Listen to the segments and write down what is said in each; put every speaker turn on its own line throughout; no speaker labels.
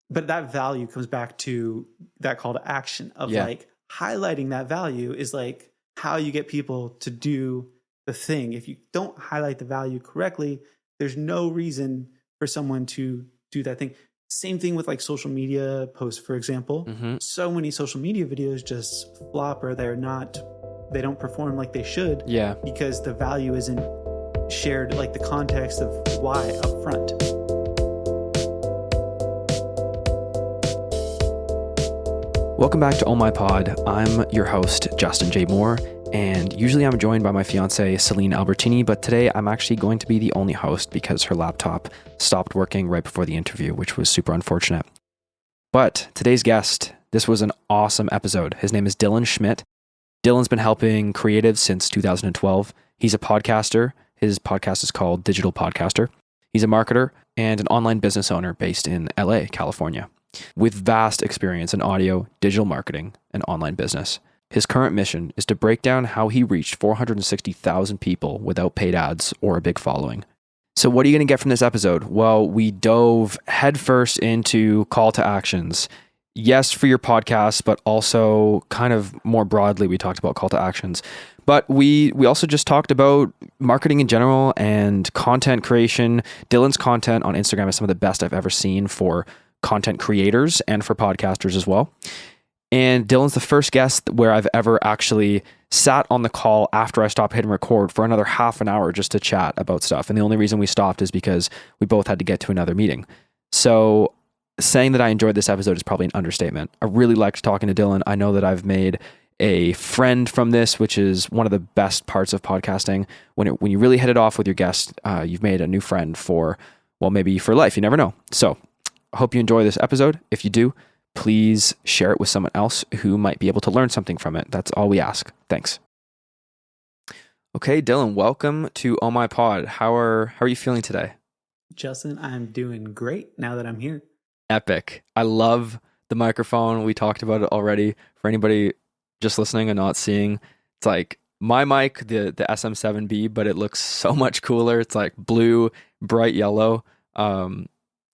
but that value comes back to that call to action of like highlighting that value is like how you get people to do the thing. If you don't highlight the value correctly, there's no reason for someone to do that thing. Same thing with like social media posts, for example. So many social media videos just flop, or they don't perform like they should. Yeah. Because the value isn't shared, like the context of why up front.
Welcome back to Oh My Pod. I'm your host, Justin J. Moore, and usually I'm joined by my fiance, Celine Albertini, but today I'm actually going to be the only host because her laptop stopped working right before the interview, which was super unfortunate. But today's guest, this was an awesome episode. His name is Dylan Schmidt. Dylan's been helping creatives since 2012. He's a podcaster. His podcast is called Digital Podcaster. He's a marketer and an online business owner based in LA, California, with vast experience in audio, digital marketing, and online business. His current mission is to break down how he reached 460,000 people without paid ads or a big following. So what are you going to get from this episode? Well, we dove headfirst into call to actions. Yes, for your podcast, but also kind of more broadly, we talked about call to actions. But we also just talked about marketing in general and content creation. Dylan's content on Instagram is some of the best I've ever seen for content creators and for podcasters as well. And Dylan's the first guest where I've ever actually sat on the call after I stopped hitting record for another half an hour just to chat about stuff. And the only reason we stopped is because we both had to get to another meeting. So saying that I enjoyed this episode is probably an understatement. I really liked talking to Dylan. I know that I've made a friend from this, which is one of the best parts of podcasting. When you really hit it off with your guest, you've made a new friend for, well, maybe for life. You never know. So I hope you enjoy this episode. If you do, please share it with someone else who might be able to learn something from it. That's all we ask. Thanks. Okay, Dylan, welcome to Oh My Pod. How are you feeling today?
Justin, I'm doing great now that I'm here.
Epic. I love the microphone. We talked about it already. For anybody just listening and not seeing, it's like my mic, the SM7B, but it looks so much cooler. It's like blue, bright yellow.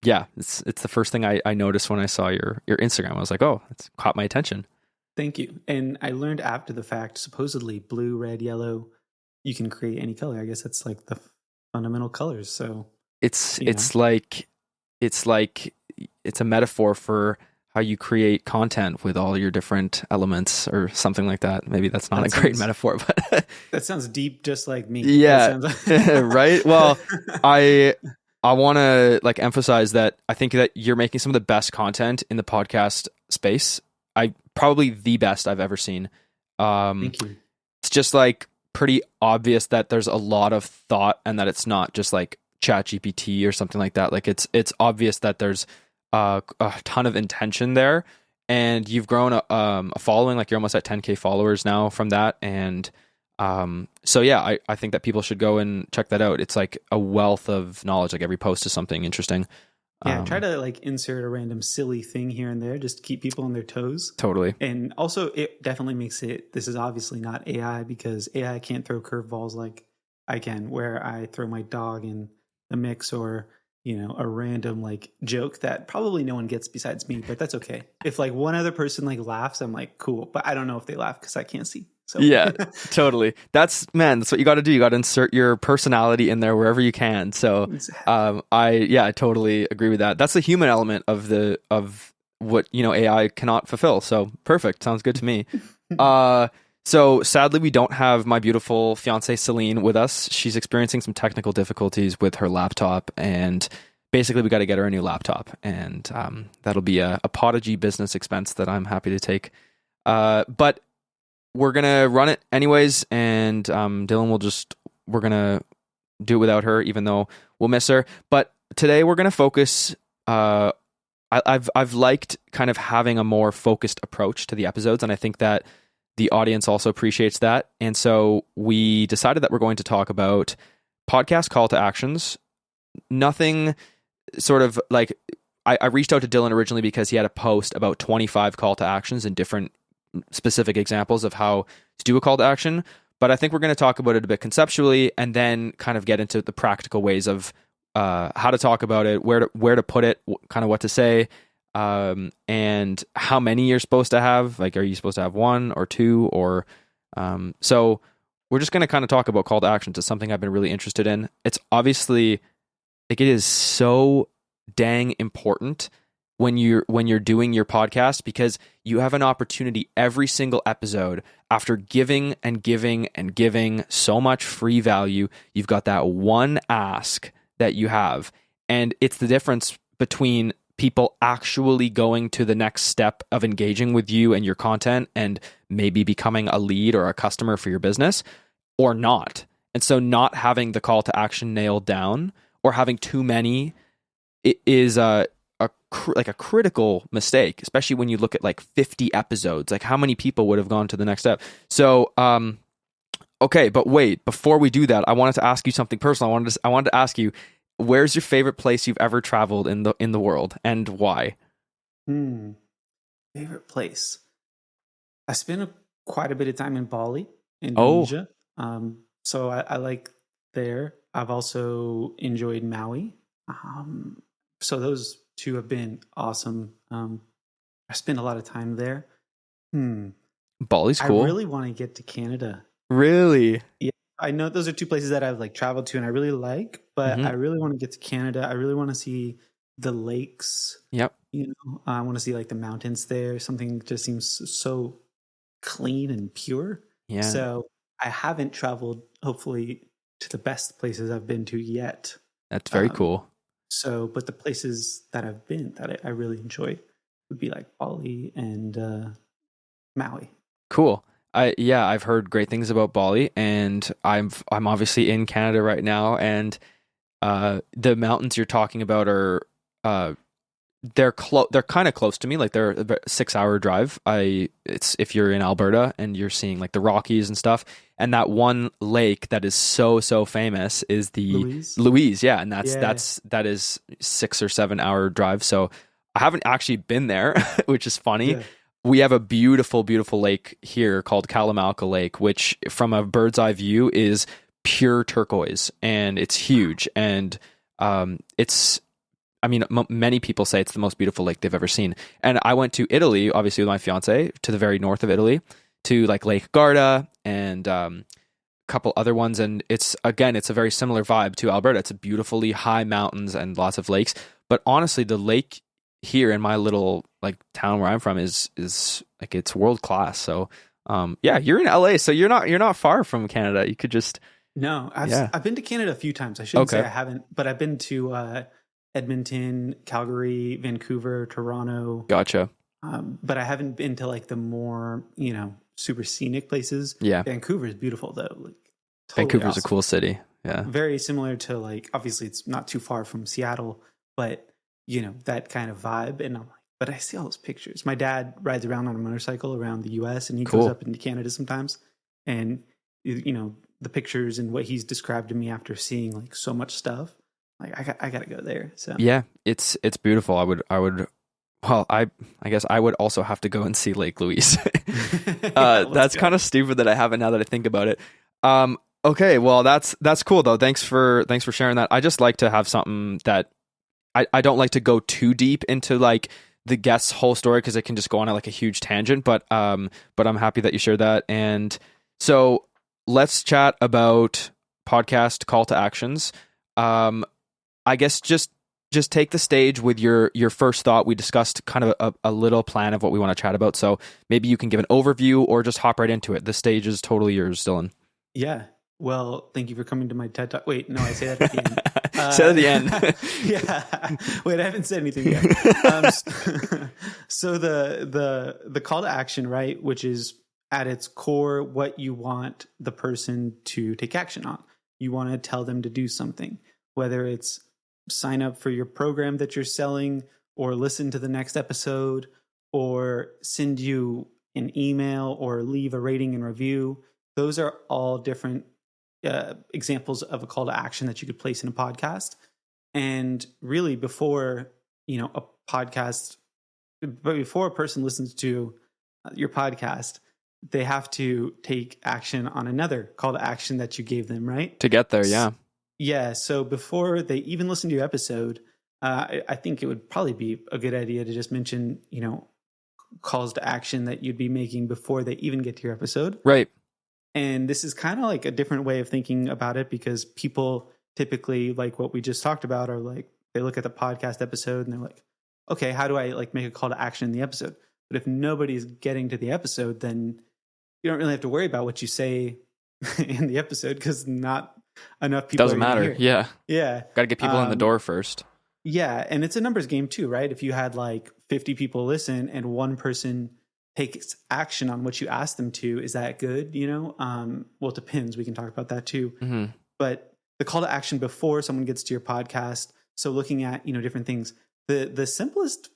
Yeah, it's the first thing I noticed when I saw your Instagram. I was like, oh, it's caught my attention.
Thank you. And I learned after the fact, supposedly blue, red, yellow, you can create any color. I guess that's like the fundamental colors. So it's like it's a metaphor for how you create content with all your different elements or something like that. Maybe that's not a great metaphor, but that sounds deep, just like me.
Yeah, right. Well, I want to like emphasize that I think that you're making some of the best content in the podcast space. Probably the best I've ever seen.
Thank you.
It's just like pretty obvious that there's a lot of thought and that it's not just like ChatGPT or something like that. Like it's obvious that there's a ton of intention there, and you've grown a following. Like you're almost at 10K followers now from that, and so yeah, I think that people should go and check that out. It's like a wealth of knowledge. Like every post is something interesting.
Yeah, try to like insert a random silly thing here and there, just to keep people on their toes.
Totally.
And also it definitely makes it, this is obviously not AI, because AI can't throw curveballs like I can, where I throw my dog in the mix, or, you know, a random like joke that probably no one gets besides me, but that's okay. If like one other person like laughs, I'm like, cool, but I don't know if they laugh because I can't see. So.
Yeah, totally. That's what you got to do. You got to insert your personality in there wherever you can. So, exactly. I totally agree with that. That's the human element of what, you know, AI cannot fulfill. So perfect. Sounds good to me. So sadly, we don't have my beautiful fiance Celine with us. She's experiencing some technical difficulties with her laptop, and basically we got to get her a new laptop, and that'll be a Podigy business expense that I'm happy to take. But we're going to run it anyways, and Dylan we're going to do it without her, even though we'll miss her. But today we're going to focus, I've liked kind of having a more focused approach to the episodes, and I think that the audience also appreciates that. And so we decided that we're going to talk about podcast call to actions. Nothing sort of like, I reached out to Dylan originally because he had a post about 25 call to actions and different specific examples of how to do a call to action. But I think we're going to talk about it a bit conceptually, and then kind of get into the practical ways of how to talk about it, where to put it, kind of what to say. and how many you're supposed to have. Like, are you supposed to have one or two, or so we're just going to kind of talk about call to actions. It's something I've been really interested in. It's obviously like it is so dang important when you're doing your podcast, because you have an opportunity every single episode, after giving and giving and giving so much free value, you've got that one ask that you have, and it's the difference between people actually going to the next step of engaging with you and your content and maybe becoming a lead or a customer for your business, or not. And so not having the call to action nailed down, or having too many, is a critical mistake, especially when you look at like 50 episodes. Like, how many people would have gone to the next step? So okay, but wait, before we do that, I wanted to ask you something personal. I wanted to ask you, where's your favorite place you've ever traveled in the world, and why?
Favorite place. I spent quite a bit of time in Bali, Indonesia. So I like there. I've also enjoyed Maui. So those two have been awesome. I spent a lot of time there.
Bali's cool.
I really want to get to Canada.
Really?
Yeah. I know those are two places that I've like traveled to and I really like, but I really want to get to Canada. I really want to see the lakes.
Yep.
I want to see like the mountains there. Something just seems so clean and pure.
Yeah.
So I haven't traveled, hopefully, to the best places I've been to yet.
That's very cool.
So, but the places that I've been that I really enjoy would be like Bali and Maui.
Cool. I've heard great things about Bali, and I'm obviously in Canada right now, and the mountains you're talking about are they're kind of close to me. Like, they're about a 6-hour drive. It's if you're in Alberta and you're seeing like the Rockies and stuff, and that one lake that is so famous is the Louise. Yeah, and that is 6 or 7 hour drive. So I haven't actually been there, which is funny. Yeah. We have a beautiful lake here called Kalamalka Lake, which from a bird's eye view is pure turquoise, and it's huge. And many people say it's the most beautiful lake they've ever seen. And I went to Italy, obviously with my fiance, to the very north of Italy, to like Lake Garda and a couple other ones. And it's a very similar vibe to Alberta. It's a beautifully high mountains and lots of lakes. But honestly, the lake here in my little like town where I'm from is like, it's world class. So you're in LA, so you're not far from Canada. You could just
I've been to Canada a few times. I shouldn't say I haven't, but I've been to Edmonton, Calgary, Vancouver, Toronto.
Gotcha.
But I haven't been to like the more super scenic places.
Yeah,
Vancouver is beautiful though. Like, totally
Vancouver's
awesome.
a cool city. Yeah,
very similar to like, obviously it's not too far from Seattle, but that kind of vibe. And I'm like, but I see all those pictures. My dad rides around on a motorcycle around the US, and he goes up into Canada sometimes. And, the pictures and what he's described to me after seeing like so much stuff, like I got to go there. So
yeah, it's beautiful. I guess I would also have to go and see Lake Louise. That's kind of stupid that I haven't, now that I think about it. Okay. Well, that's cool though. Thanks for sharing that. I just like to have something that I don't like to go too deep into like the guest's whole story, because it can just go on like a huge tangent, but I'm happy that you shared that. And so let's chat about podcast call to actions. I guess just take the stage with your first thought. We discussed kind of a little plan of what we want to chat about. So maybe you can give an overview or just hop right into it. The stage is totally yours, Dylan.
Yeah. Well, thank you for coming to my TED Talk. Wait, no, I say that at the end.
Say that at the end.
Yeah. Wait, I haven't said anything yet. So the call to action, right, which is at its core what you want the person to take action on. You want to tell them to do something, whether it's sign up for your program that you're selling, or listen to the next episode, or send you an email, or leave a rating and review. Those are all different examples of a call to action that you could place in a podcast. And really, before a person listens to your podcast, they have to take action on another call to action that you gave them, right?
To get there, yeah.
Yeah. So before they even listen to your episode, I think it would probably be a good idea to just mention, calls to action that you'd be making before they even get to your episode.
Right.
And this is kind of like a different way of thinking about it, because people typically, like what we just talked about, are like, they look at the podcast episode and they're like, okay, how do I like make a call to action in the episode? But if nobody's getting to the episode, then you don't really have to worry about what you say in the episode, because not enough people.
Doesn't matter. Yeah.
Yeah.
Got to get people in the door first.
Yeah. And it's a numbers game too, right? If you had like 50 people listen and one person takes action on what you asked them to, is that good? Well, it depends. We can talk about that too.
Mm-hmm.
But the call to action before someone gets to your podcast. So looking at, different things, the simplest,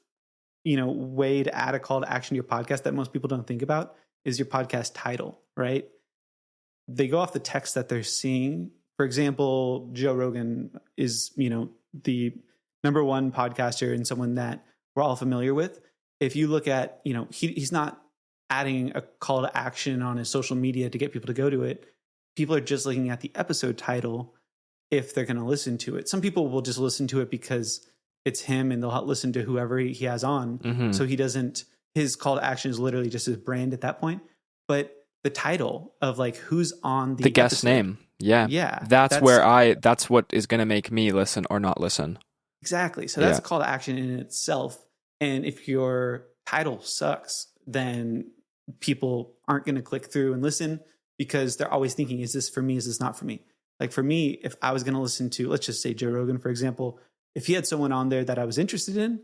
way to add a call to action to your podcast that most people don't think about is your podcast title, right? They go off the text that they're seeing. For example, Joe Rogan is, the number one podcaster and someone that we're all familiar with. If you look at, he's not adding a call to action on his social media to get people to go to it. People are just looking at the episode title if they're going to listen to it. Some people will just listen to it because it's him and they'll listen to whoever he has on.
Mm-hmm.
So his call to action is literally just his brand at that point. But the title of like who's on the
guest
episode,
name. Yeah.
Yeah.
That's what is going to make me listen or not listen.
Exactly. So that's a call to action in itself. And if your title sucks, then people aren't going to click through and listen, because they're always thinking, is this for me? Is this not for me? Like for me, if I was going to listen to, let's just say Joe Rogan, for example, if he had someone on there that I was interested in,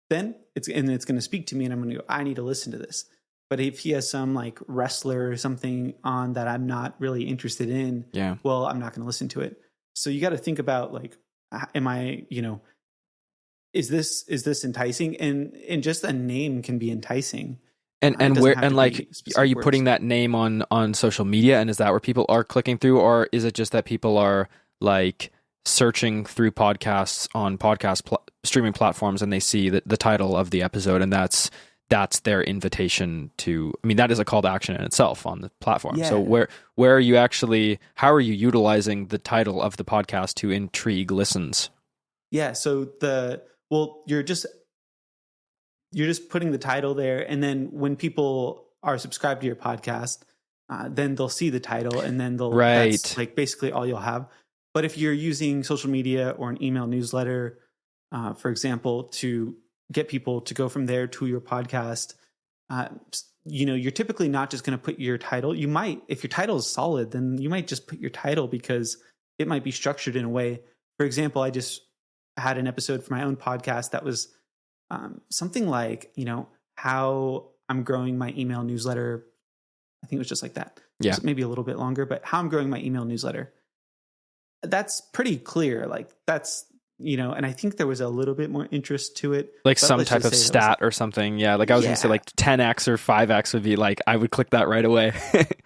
then it's going to speak to me and I'm going to go, I need to listen to this. But if he has some like wrestler or something on that I'm not really interested in, well, I'm not going to listen to it. So you got to think about like, am I, is this enticing? And just a name can be enticing.
And where, and like, are you putting that name on social media, and is that where people are clicking through, or is it just that people are like searching through podcasts on streaming platforms and they see the title of the episode, and that's their invitation to, I mean, that is a call to action in itself on the platform.
Yeah.
So where are you actually, how are you utilizing the title of the podcast to intrigue listens?
Yeah. So you're just putting the title there. And then when people are subscribed to your podcast, then they'll see the title and then that's like basically all you'll have. But if you're using social media or an email newsletter, for example, to get people to go from there to your podcast, you're typically not just going to put your title. You might, if your title is solid, then you might just put your title because it might be structured in a way. For example, I just had an episode for my own podcast that was something like, how I'm growing my email newsletter. I think it was just like that.
Yeah.
Maybe a little bit longer, but how I'm growing my email newsletter. That's pretty clear. Like that's, and I think there was a little bit more interest to it.
Like some type of stat or something. Yeah. Like I was going to say like 10x or 5x would be like, I would click that right away.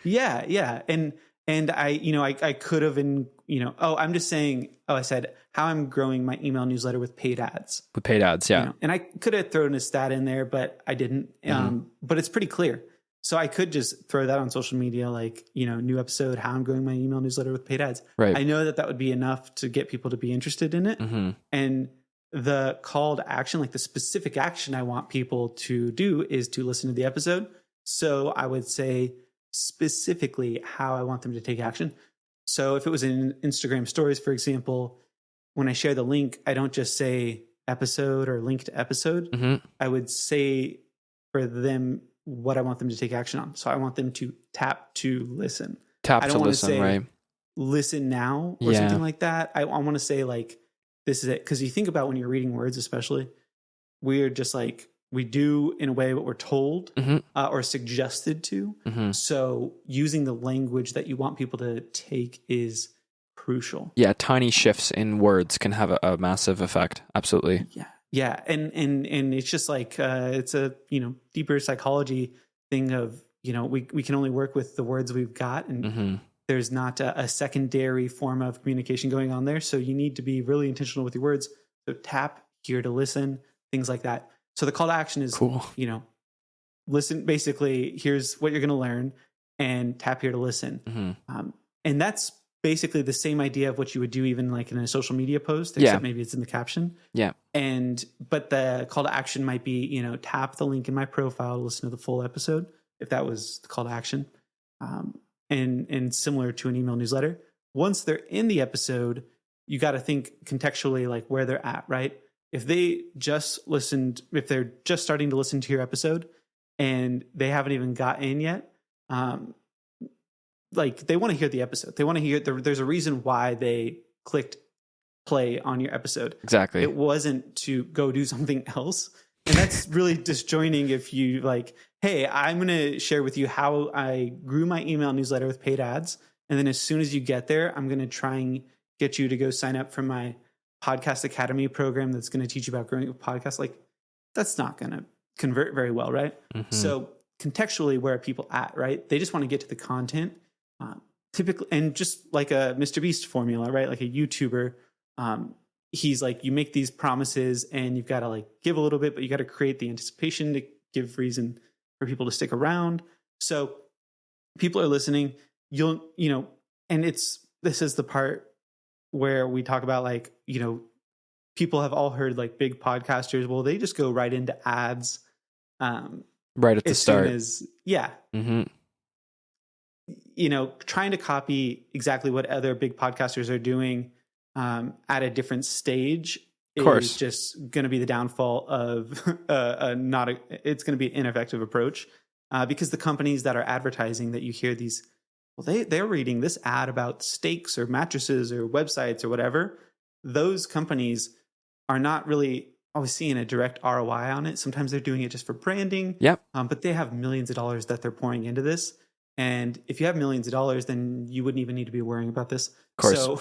Yeah. Yeah. And I could have I'm just saying, I said how I'm growing my email newsletter with paid ads.
With paid ads. Yeah.
And I could have thrown a stat in there, but I didn't. But it's pretty clear. So I could just throw that on social media, like, new episode, how I'm growing my email newsletter with paid ads.
Right.
I know that would be enough to get people to be interested in it.
Mm-hmm.
And the call to action, like the specific action I want people to do is to listen to the episode. So I would say specifically how I want them to take action. So if it was in Instagram stories, for example, when I share the link, I don't just say episode or link to episode.
Mm-hmm.
I would say for them what I want them to take action on. So I want them to tap to listen.
I don't want to say, right?
Listen now or something like that. I want to say like, this is it. Because you think about when you're reading words, especially, we're just like, we do in a way what we're told or suggested to.
Mm-hmm.
So using the language that you want people to take is crucial.
Yeah, tiny shifts in words can have a massive effect. Absolutely.
Yeah, and it's just like it's a deeper psychology thing of we can only work with the words we've got, and there's not a secondary form of communication going on there. So you need to be really intentional with your words. So tap here to listen, things like that. So the call to action is
cool.
Listen. Basically, here's what you're going to learn, and tap here to listen.
Mm-hmm.
And that's basically the same idea of what you would do even like in a social media post, except maybe it's in the caption.
Yeah.
But the call to action might be, tap the link in my profile to listen to the full episode, if that was the call to action. And similar to an email newsletter. Once they're in the episode, you got to think contextually like where they're at, right? If they're just starting to listen to your episode and they haven't even got in yet, like they want to hear the episode. They want to hear there's a reason why they clicked play on your episode.
Exactly.
It wasn't to go do something else. And that's really disjoining if you like, hey, I'm going to share with you how I grew my email newsletter with paid ads. And then as soon as you get there, I'm going to try and get you to go sign up for my Podcast Academy program that's going to teach you about growing a podcast. Like that's not going to convert very well, right? Mm-hmm. So contextually, where are people at, right? They just want to get to the content. Typically, and just like a Mr. Beast formula, right? Like a YouTuber, he's like, you make these promises and you've got to like give a little bit, but you got to create the anticipation to give reason for people to stick around. So people are listening, and this is the part where we talk about like, people have all heard like big podcasters. Well, they just go right into ads.
Right at the start.
Mm-hmm. Trying to copy exactly what other big podcasters are doing at a different stage is just going to be the downfall of it's going to be an ineffective approach because the companies that are advertising that you hear these, well, they're reading this ad about steaks or mattresses or websites or whatever. Those companies are not really always seeing a direct ROI on it. Sometimes they're doing it just for branding.
Yep.
But they have millions of dollars that they're pouring into this. And if you have millions of dollars, then you wouldn't even need to be worrying about this.
Of course.
So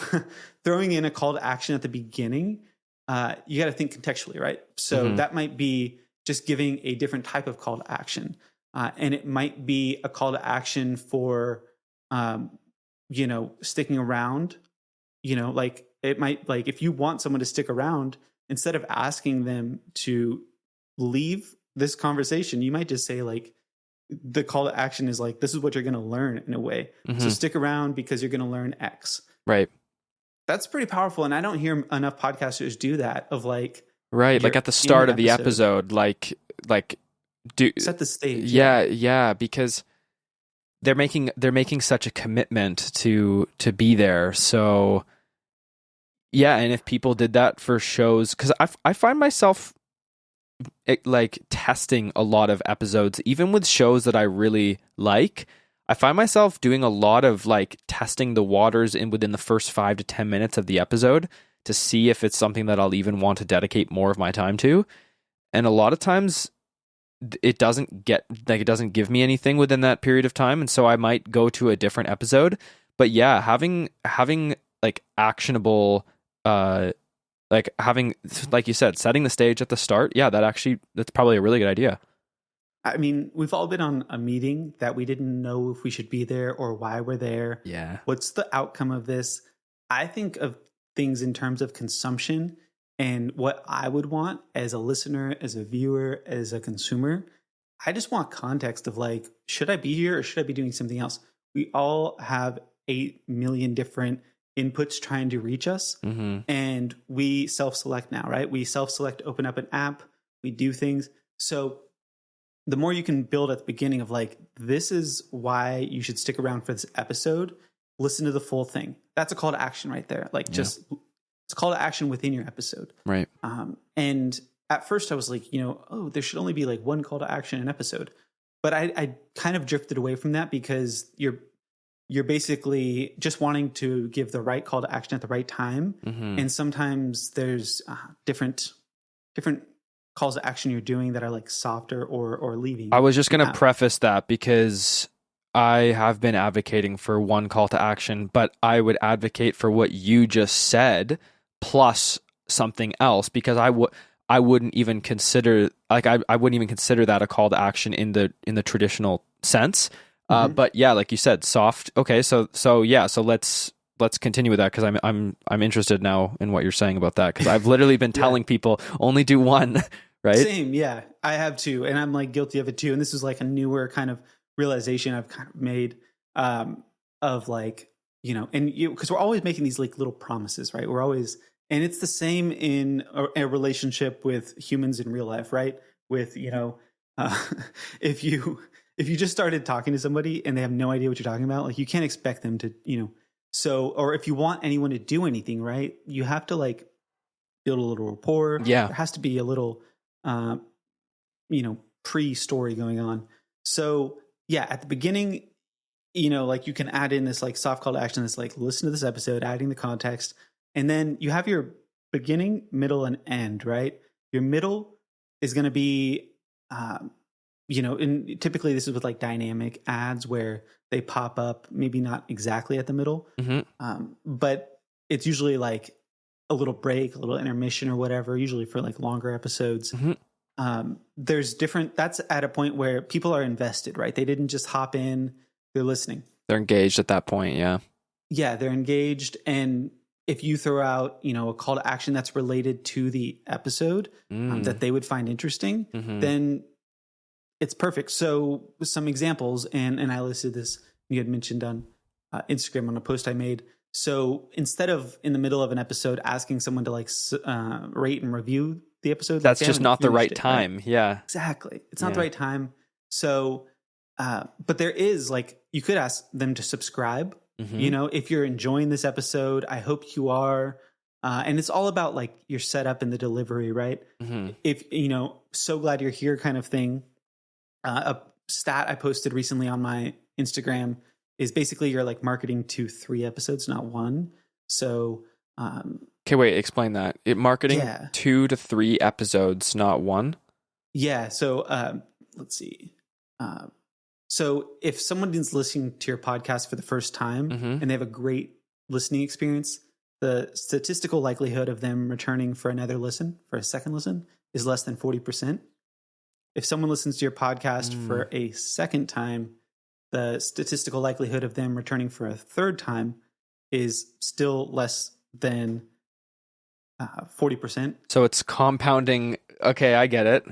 throwing in a call to action at the beginning, you got to think contextually, right? So that might be just giving a different type of call to action. And it might be a call to action for, sticking around, like it might, like if you want someone to stick around, instead of asking them to leave this conversation, you might just say like, the call to action is like, this is what you're going to learn in a way. Mm-hmm. So stick around because you're going to learn X.
Right.
That's pretty powerful. And I don't hear enough podcasters do that of like,
right. Like at the start of the episode, like do
set the stage.
Yeah. Because they're making such a commitment to be there. So yeah. And if people did that for shows, cause I find myself like testing a lot of episodes, even with shows that I really like. I find myself doing a lot of like testing the waters within the first 5 to 10 minutes of the episode to see if it's something that I'll even want to dedicate more of my time to. And a lot of times it doesn't give me anything within that period of time. And so I might go to a different episode. But yeah, having like actionable, like having, like you said, setting the stage at the start. Yeah, that's probably a really good idea.
I mean, we've all been on a meeting that we didn't know if we should be there or why we're there.
Yeah.
What's the outcome of this? I think of things in terms of consumption and what I would want as a listener, as a viewer, as a consumer. I just want context of like, should I be here or should I be doing something else? We all have 8 million different inputs trying to reach us. Mm-hmm. And we self-select now, right? We self-select, open up an app, we do things. So the more you can build at the beginning of like, this is why you should stick around for this episode, listen to the full thing. That's a call to action right there. Like just, it's a call to action within your episode.
Right.
And at first I was like, there should only be like one call to action an episode. But I kind of drifted away from that because you're basically just wanting to give the right call to action at the right time. Mm-hmm. And sometimes there's different calls to action you're doing that are like softer or leaving.
I was just going to preface that because I have been advocating for one call to action, but I would advocate for what you just said plus something else because I wouldn't even consider I wouldn't even consider that a call to action in the traditional sense. Mm-hmm. But yeah, like you said, soft. Okay, so let's continue with that because I'm interested now in what you're saying about that because I've literally been telling people only do one, right?
Same, yeah. I have too, and I'm like guilty of it too. And this is like a newer kind of realization I've kind of made of like and because we're always making these like little promises, right? We're always, and it's the same in a relationship with humans in real life, right? With, if you just started talking to somebody and they have no idea what you're talking about, like you can't expect them to, or if you want anyone to do anything, right, you have to like build a little rapport.
Yeah.
There has to be a little, pre-story going on. So yeah, at the beginning, like you can add in this like soft call to action that's like, listen to this episode, adding the context. And then you have your beginning, middle, and end, right? Your middle is going to be, and typically this is with like dynamic ads where they pop up, maybe not exactly at the middle, but it's usually like a little break, a little intermission or whatever, usually for like longer episodes. There's different, that's at a point where people are invested, right? They didn't just hop in, they're listening.
They're engaged at that point. Yeah. Yeah.
They're engaged. And if you throw out, a call to action that's related to the episode that they would find interesting, then it's perfect. So some examples, and I listed this, you had mentioned on Instagram on a post I made. So instead of in the middle of an episode asking someone to like rate and review the episode,
that's just not the right time. Right? Yeah,
exactly. It's not the right time. So, but there is like, you could ask them to subscribe. If you're enjoying this episode, I hope you are. And it's all about like your setup and the delivery, right? If, so glad you're here kind of thing. A stat I posted recently on my Instagram is basically you're like marketing to 3 episodes, not 1. So,
okay, wait, explain that. Marketing 2 to 3 episodes, not 1. Yeah.
So, let's see. So if someone is listening to your podcast for the first time and they have a great listening experience, the statistical likelihood of them returning for another listen, for a second listen, is less than 40%. If someone listens to your podcast for a second time, the statistical likelihood of them returning for a third time is still less than 40%.
So it's compounding. Okay, I get it.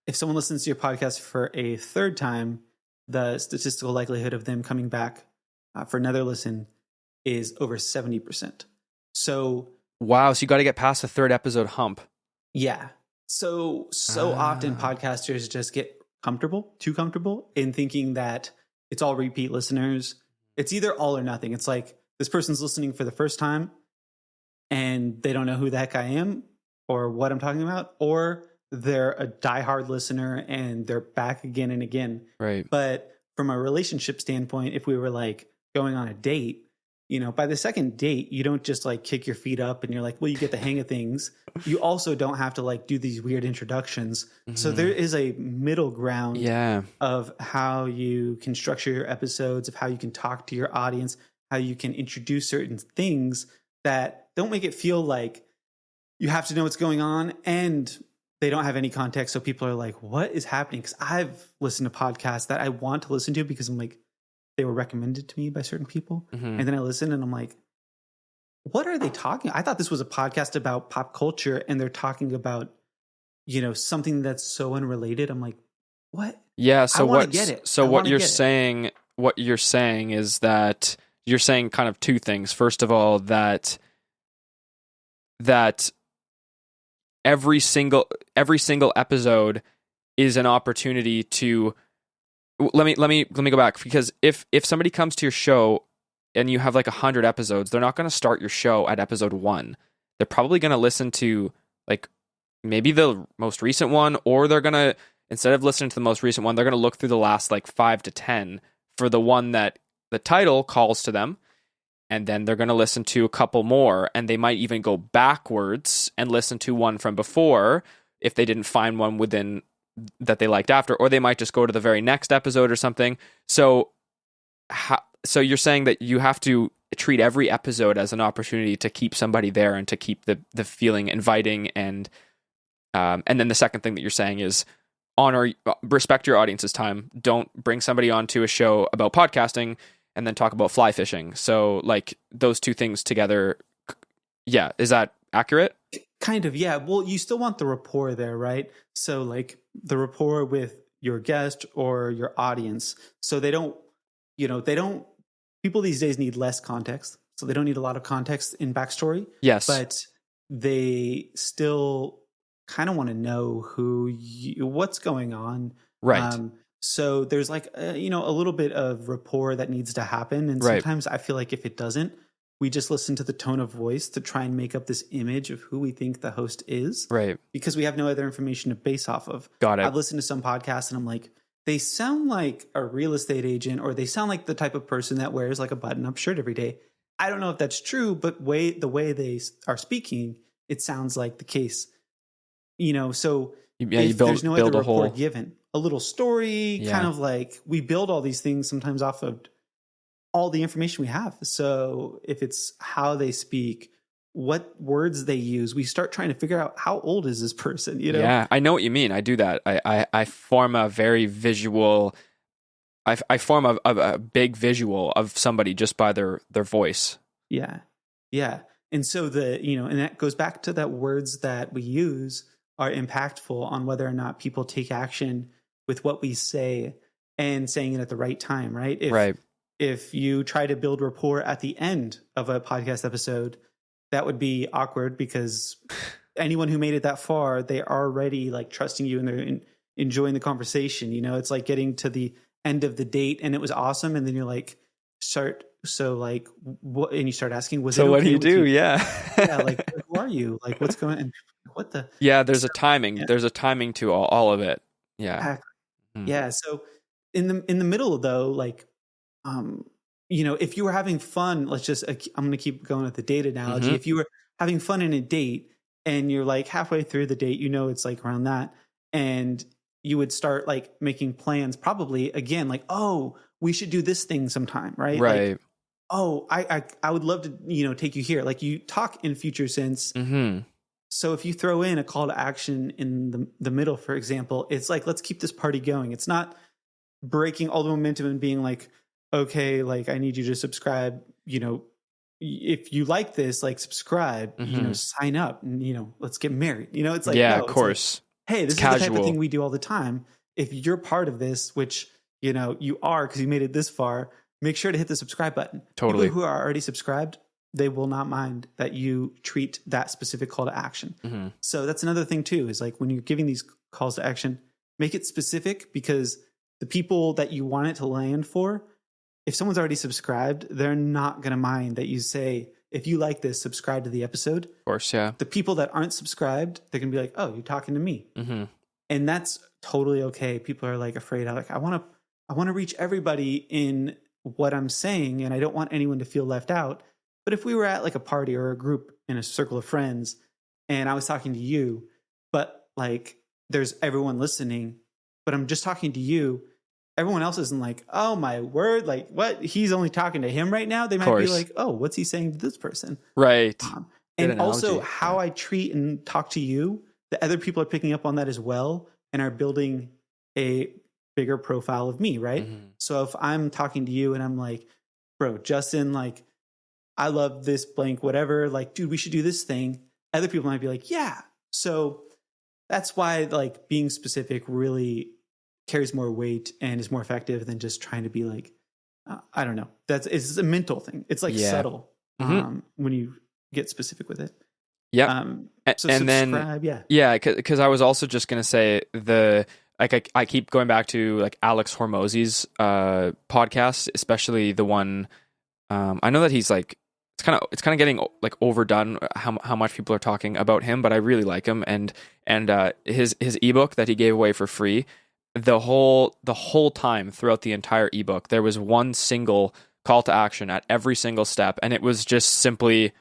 If someone listens to your podcast for a third time, the statistical likelihood of them coming back for another listen is over 70%. So
wow, so you got to get past the 3rd episode hump.
Yeah. So often podcasters just get too comfortable in thinking that it's all repeat listeners. It's either all or nothing. It's like this person's listening for the first time and they don't know who the heck I am or what I'm talking about, or they're a diehard listener and they're back again and again.
Right.
But from a relationship standpoint, if we were like going on a date, by the second date, you don't just like kick your feet up and you're like, well, you get the hang of things. You also don't have to like do these weird introductions. So there is a middle ground of how you can structure your episodes, of how you can talk to your audience, how you can introduce certain things that don't make it feel like you have to know what's going on and they don't have any context. So people are like, what is happening? Because I've listened to podcasts that I want to listen to because I'm like, they were recommended to me by certain people. And then I listen and I'm like, what are they talking? I thought this was a podcast about pop culture and they're talking about, something that's so unrelated. I'm like, what?
Yeah. So what
get it.
So what you're saying is that you're saying kind of 2 things. First of all, that every single episode is an opportunity to let me go back, because if somebody comes to your show and you have like 100 episodes, they're not going to start your show at episode 1. They're probably going to listen to like maybe the most recent one, or they're going to, instead of listening to the most recent one, they're going to look through the last like 5 to 10 for the one that the title calls to them. And then they're going to listen to a couple more, and they might even go backwards and listen to one from before if they didn't find one within that they liked after, or they might just go to the very next episode or something. So you're saying that you have to treat every episode as an opportunity to keep somebody there and to keep the feeling inviting, and then the second thing that you're saying is respect your audience's time. Don't bring somebody onto a show about podcasting and then talk about fly fishing. So like those 2 things together. Yeah. Is that accurate?
Kind of. Yeah. Well, you still want the rapport there, right? So like the rapport with your guest or your audience. So they don't people these days need less context. So they don't need a lot of context in backstory.
Yes.
But they still kind of want to know what's going on.
Right.
So there's like, a little bit of rapport that needs to happen. And
Right.
sometimes I feel like if it doesn't, we just listen to the tone of voice to try and make up this image of who we think the host is.
Right.
Because we have no other information to base off of.
Got it.
I've listened to some podcasts and I'm like, they sound like a real estate agent, or they sound like the type of person that wears like a button-up shirt every day. I don't know if that's true, but the way they are speaking, it sounds like the case. So if there's no other report given, a little story, kind of like we build all these things sometimes off of all the information we have. So if it's how they speak, what words they use, we start trying to figure out how old is this person,
Yeah, I know what you mean. I do that. I form a very visual, I form a big visual of somebody just by their voice.
Yeah. Yeah. And so and that goes back to that words that we use are impactful on whether or not people take action with what we say and saying it at the right time, right? If you try to build rapport at the end of a podcast episode, that would be awkward because anyone who made it that far, they are already like trusting you and they're enjoying the conversation. It's like getting to the end of the date and it was awesome. And then you're like, what? And you start asking, was it okay?
So what do you do?
Yeah. Like, who are you? Like, what's going on? What the?
Yeah, there's a timing. Yeah. There's a timing to all of it. Yeah.
Exactly. Mm-hmm. Yeah. So in the middle though, like, if you were having fun, I'm going to keep going with the date analogy.
Mm-hmm.
If you were having fun in a date and you're like halfway through the date, it's like around that, and you would start like making plans probably again, like, oh, we should do this thing sometime. Right.
Right.
Like, oh, I would love to, take you here. Like you talk in future sense.
Mm-hmm.
So if you throw in a call to action in the middle, for example, it's like, let's keep this party going. It's not breaking all the momentum and being like, okay, like I need you to subscribe, if you like this, like subscribe,
mm-hmm.
Sign up and, let's get married. It's like,
yeah, of course.
Like, hey, this is the type of thing we do all the time. If you're part of this, which, you are, because you made it this far, make sure to hit the subscribe button.
Totally.
People who are already subscribed, they will not mind that you treat that specific call to action.
Mm-hmm.
So that's another thing too, is like when you're giving these calls to action, make it specific, because the people that you want it to land for, if someone's already subscribed, they're not going to mind that you say, if you like this, subscribe to the episode.
Of course, yeah.
The people that aren't subscribed, they're going to be like, oh, you're talking to me.
Mm-hmm.
And that's totally okay. People are like afraid. I want to reach everybody in what I'm saying, and I don't want anyone to feel left out. But if we were at like a party or a group in a circle of friends and I was talking to you, but like there's everyone listening, but I'm just talking to you, everyone else isn't like, oh my word, like what? He's only talking to him right now. They might be like, oh, what's he saying to this person?
Right.
And also how I treat and talk to you, the other people are picking up on that as well and are building a bigger profile of me, right?
Mm-hmm.
So if I'm talking to you and I'm like, bro, Justin, like, I love this blank, whatever, like, dude, we should do this thing. Other people might be like, yeah. So that's why like being specific really carries more weight and is more effective than just trying to be like, I don't know. It's a mental thing. It's like subtle when you get specific with it.
Yeah.
So and
then, because I was also just going to say I keep going back to like Alex Hormozy's podcast, especially the one, I know that he's like, it's kind of getting like overdone how much people are talking about him, but I really like him, and his ebook that he gave away for free, the whole time throughout the entire ebook, there was one single call to action at every single step, and it was just simply,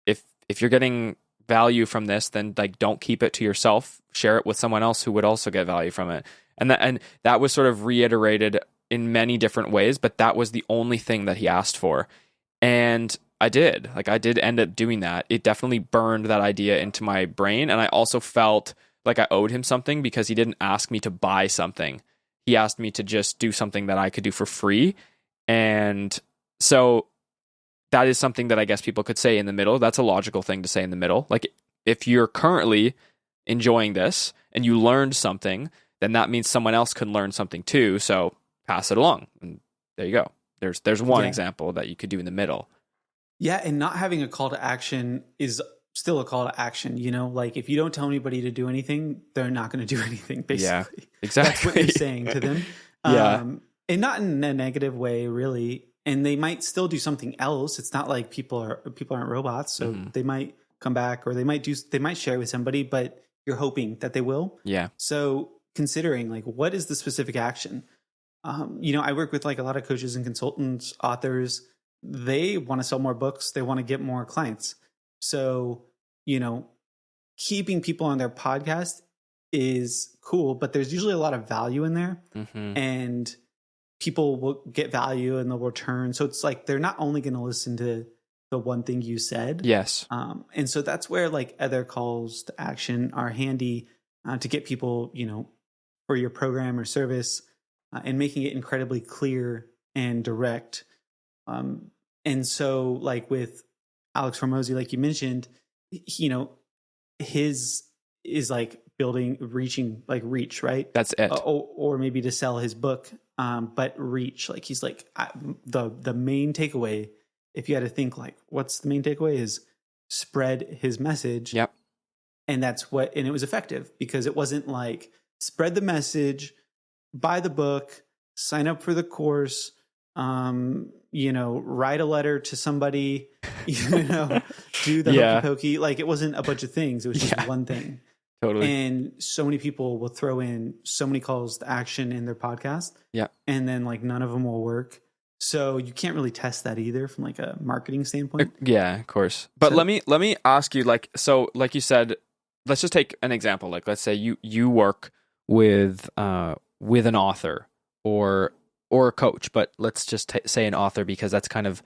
if you're getting value from this, then like don't keep it to yourself, share it with someone else who would also get value from it, and that was sort of reiterated in many different ways, but that was the only thing that he asked for, and I did end up doing that. It definitely burned that idea into my brain. And I also felt like I owed him something because he didn't ask me to buy something. He asked me to just do something that I could do for free. And so that is something that I guess people could say in the middle. That's a logical thing to say in the middle. Like if you're currently enjoying this and you learned something, then that means someone else can learn something too. So pass it along. And there you go. There's one example that you could do in the middle.
Yeah, and not having a call to action is still a call to action. Like if you don't tell anybody to do anything, they're not going to do anything, basically.
Yeah, exactly.
That's what you're saying to them. And not in a negative way, really. And they might still do something else. It's not like people aren't robots. So they might come back, or they might share with somebody, but you're hoping that they will.
Yeah.
So considering like, what is the specific action? I work with like a lot of coaches and consultants, authors. They want to sell more books. They want to get more clients. So, keeping people on their podcast is cool, but there's usually a lot of value in there, and people will get value and they'll return. So it's like, they're not only going to listen to the one thing you said.
Yes.
And so that's where like other calls to action are handy to get people, for your program or service, and making it incredibly clear and direct. And so like with Alex Romo, like you mentioned, his is like reaching like reach, right?
That's it.
Or maybe to sell his book, but reach. Like he's like, the main takeaway, if you had to think like, what's the main takeaway, is spread his message.
Yep.
And and it was effective because it wasn't like spread the message, buy the book, sign up for the course, write a letter to somebody, do the hokey pokey. Like it wasn't a bunch of things. It was just one thing.
Totally.
And so many people will throw in so many calls to action in their podcast.
Yeah.
And then like none of them will work. So you can't really test that either from like a marketing standpoint.
Yeah, of course. But let me ask you, like you said, let's just take an example. Like, let's say you work with an author or a coach, but let's just say an author, because that's kind of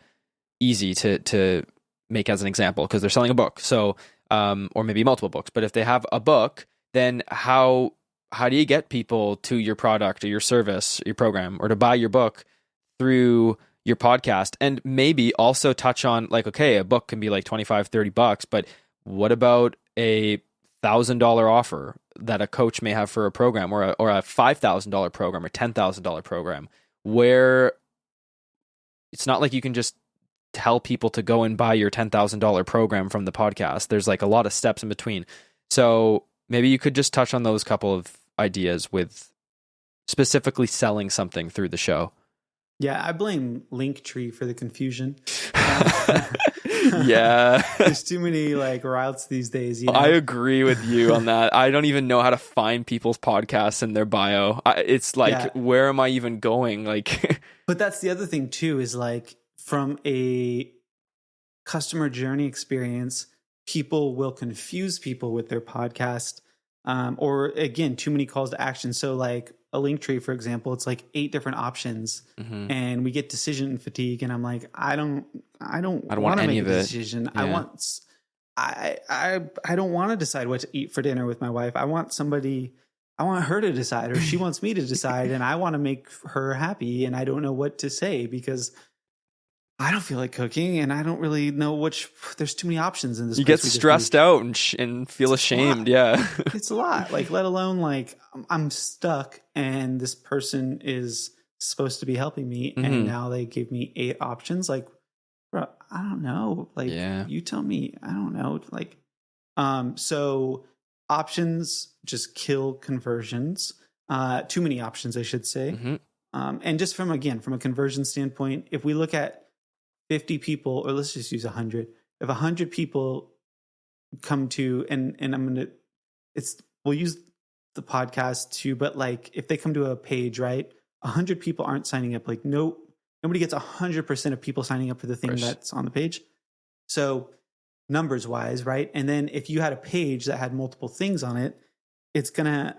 easy to make as an example, because they're selling a book. So, or maybe multiple books, but if they have a book, then how do you get people to your product or your service, your program, or to buy your book through your podcast? And maybe also touch on like, okay, a book can be like $25-$30, but what about a $1,000 offer that a coach may have for a program, or a $5,000 program or $10,000 program, where it's not like you can just tell people to go and buy your $10,000 program from the podcast. There's like a lot of steps in between. So maybe you could just touch on those couple of ideas with specifically selling something through the show.
Yeah, I blame Linktree for the confusion.
Yeah.
There's too many like routes these days.
I agree with you on that. I don't even know how to find people's podcasts in their bio. It's like, where am I even going? Like,
but that's the other thing too, is like from a customer journey experience, people will confuse people with their podcast. Or again, too many calls to action. So like a Linktree, for example, it's like 8 different options, and we get decision fatigue. And I'm like, I don't want to make a decision. Yeah. I don't want to decide what to eat for dinner with my wife. I want her to decide, or she wants me to decide, and I want to make her happy. And I don't know what to say because I don't feel like cooking, and I don't really know there's too many options in this.
You get stressed out and feel ashamed. Yeah.
It's a lot. Like, let alone like I'm stuck and this person is supposed to be helping me. And now they give me 8 options. Like, bro, I don't know. Like, you tell me, I don't know. Like, so options just kill conversions. Too many options, I should say. And just from a conversion standpoint, if we look at 50 people, or let's just use 100. If 100 people come to, and we'll use the podcast too, but like if they come to a page, right? 100 people aren't signing up. Like nobody gets 100% of people signing up for the thing that's on the page. So numbers wise, right? And then if you had a page that had multiple things on it, it's going to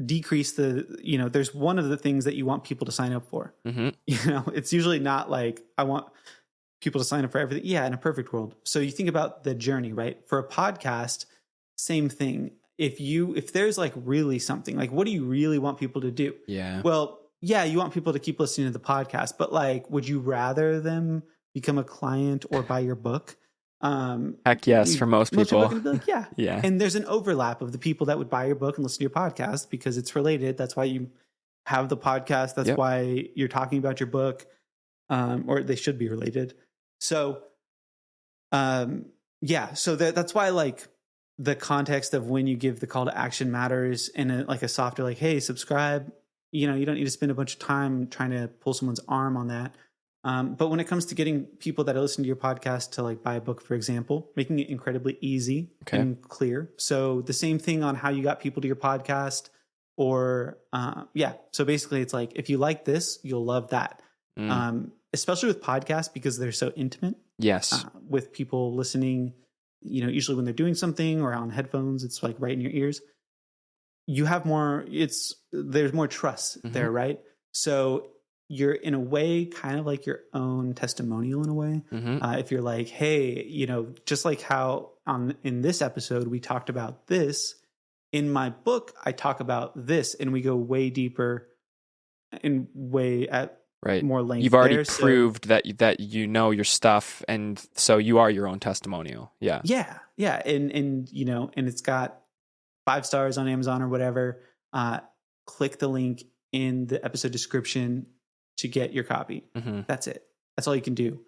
decrease there's one of the things that you want people to sign up for. It's usually not like I want people to sign up for everything. Yeah, in a perfect world. So you think about the journey, right? For a podcast, same thing. If there's like really something, like what do you really want people to do?
Yeah.
Well, yeah, you want people to keep listening to the podcast, but like, would you rather them become a client or buy your book?
Heck yes, for most people.
Most people like, yeah. And there's an overlap of the people that would buy your book and listen to your podcast because it's related. That's why you have the podcast. That's why you're talking about your book. or they should be related. So, so that's why like the context of when you give the call to action matters in a softer, like, hey, subscribe. You don't need to spend a bunch of time trying to pull someone's arm on that. But when it comes to getting people that listen to your podcast to like buy a book, for example, making it incredibly easy and clear. So the same thing on how you got people to your podcast or, So basically it's like, if you like this, you'll love that. Especially with podcasts because they're so intimate.
Yes.
With people listening, usually when they're doing something or on headphones, it's like right in your ears. You have there's more trust there, right? So you're in a way kind of like your own testimonial in a way. If you're like, hey, just like how in this episode we talked about this, in my book I talk about this, and we go way deeper and way at more length.
You've already proved that you know your stuff, and so you are your own testimonial. Yeah, and it's got 5 stars on Amazon or whatever. Click the link in the episode description to get your copy. That's it. That's all you can do.